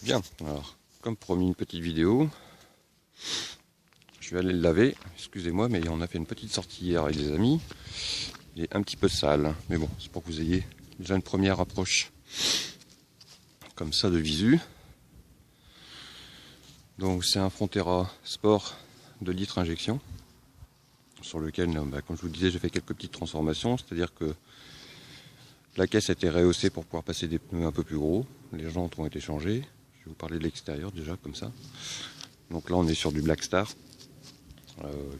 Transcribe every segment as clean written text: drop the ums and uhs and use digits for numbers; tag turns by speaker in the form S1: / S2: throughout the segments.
S1: Bien, alors, comme promis, une petite vidéo. Je vais aller le laver, excusez-moi, mais on a fait une petite sortie hier avec des amis. Il est un petit peu sale, mais bon, c'est pour que vous ayez déjà une première approche comme ça de visu. Donc c'est un Frontera Sport de litre injection, sur lequel, comme je vous le disais, j'ai fait quelques petites transformations, c'est-à-dire que la caisse a été rehaussée pour pouvoir passer des pneus un peu plus gros, les jantes ont été changées. Je vais vous parler de l'extérieur déjà, comme ça. Donc là on est sur du Black Star,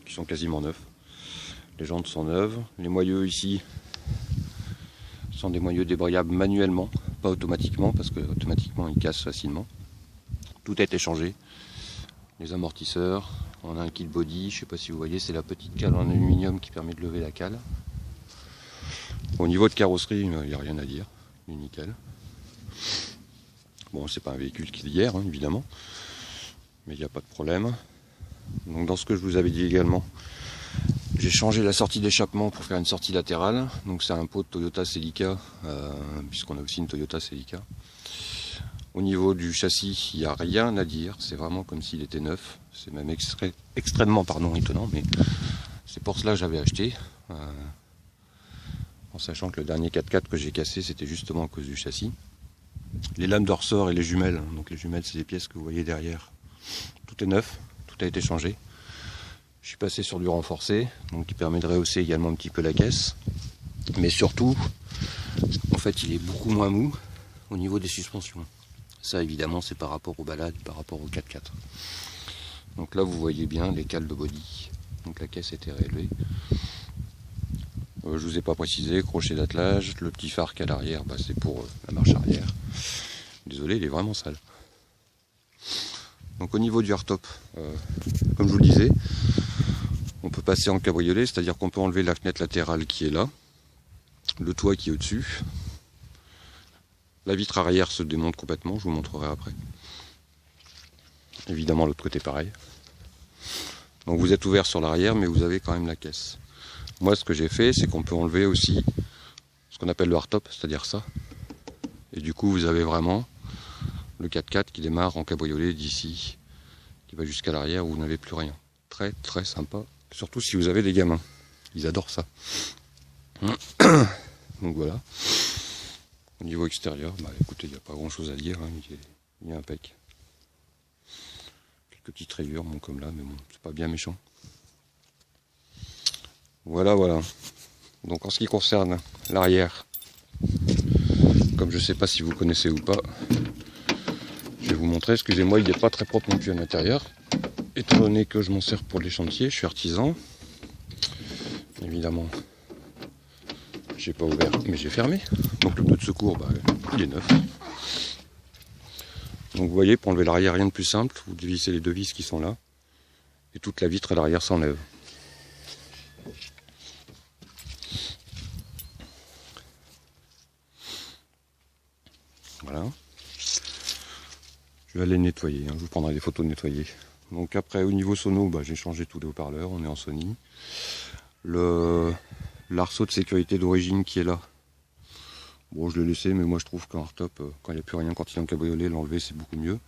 S1: qui sont quasiment neufs. Les jantes sont neuves. Les moyeux ici sont des moyeux débrayables manuellement, pas automatiquement, parce que automatiquement ils cassent facilement. Tout a été changé. Les amortisseurs, on a un kit body, je sais pas si vous voyez, c'est la petite cale en aluminium qui permet de lever la cale. Au niveau de carrosserie, il n'y a rien à dire, il est nickel. Bon, c'est pas un véhicule qui est d'hier, hein, évidemment, mais il n'y a pas de problème. Donc dans ce que je vous avais dit également, j'ai changé la sortie d'échappement pour faire une sortie latérale. Donc c'est un pot de Toyota Celica, puisqu'on a aussi une Toyota Celica. Au niveau du châssis, il n'y a rien à dire, c'est vraiment comme s'il était neuf. C'est même extrêmement étonnant, mais c'est pour cela que j'avais acheté. En sachant que le dernier 4x4 que j'ai cassé, c'était justement à cause du châssis. Les lames de ressort et les jumelles, donc les jumelles c'est les pièces que vous voyez derrière. Tout est neuf, tout a été changé. Je suis passé sur du renforcé, donc qui permet de rehausser également un petit peu la caisse. Mais surtout, en fait, il est beaucoup moins mou au niveau des suspensions. Ça, évidemment, c'est par rapport aux balades, par rapport au 4x4. Donc là, vous voyez bien les cales de body. Donc la caisse était réélevée. Je vous ai pas précisé, crochet d'attelage, le petit phare qu'il y a à l'arrière, c'est pour la marche arrière. Désolé, il est vraiment sale. Donc au niveau du hardtop, comme je vous le disais, on peut passer en cabriolet, c'est-à-dire qu'on peut enlever la fenêtre latérale qui est là, le toit qui est au-dessus. La vitre arrière se démonte complètement, je vous montrerai après. Évidemment l'autre côté pareil. Donc vous êtes ouvert sur l'arrière, mais vous avez quand même la caisse. Moi ce que j'ai fait, c'est qu'on peut enlever aussi ce qu'on appelle le hardtop, c'est-à-dire ça. Et du coup vous avez vraiment le 4x4 qui démarre en cabriolet d'ici, qui va jusqu'à l'arrière où vous n'avez plus rien. Très très sympa, surtout si vous avez des gamins. Ils adorent ça. Donc voilà. Au niveau extérieur, écoutez, il n'y a pas grand chose à dire, hein, il est impec. Quelques petites rayures, bon, comme là, mais bon, c'est pas bien méchant. Voilà, voilà. Donc en ce qui concerne l'arrière, comme je ne sais pas si vous connaissez ou pas, je vais vous montrer. Excusez-moi, il n'est pas très propre non plus à l'intérieur. Étant donné que je m'en sers pour les chantiers, je suis artisan. Évidemment, j'ai pas ouvert, mais j'ai fermé. Donc le pneu de secours, il est neuf. Donc vous voyez, pour enlever l'arrière, rien de plus simple. Vous dévissez les deux vis qui sont là. Et toute la vitre à l'arrière s'enlève. Voilà. Je vais aller nettoyer, hein. Je vous prendrai des photos de nettoyer. Donc après, au niveau sono, j'ai changé tous les haut-parleurs, on est en Sony. L'arceau de sécurité d'origine qui est là, bon, je l'ai laissé, mais moi je trouve qu'en hardtop, quand il n'y a plus rien, quand il est en cabriolet, l'enlever c'est beaucoup mieux.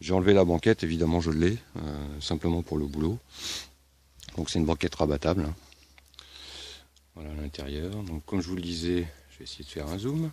S1: J'ai enlevé la banquette, évidemment je l'ai, simplement pour le boulot. Donc c'est une banquette rabattable, hein. Voilà l'intérieur. Donc comme je vous le disais, je vais essayer de faire un zoom.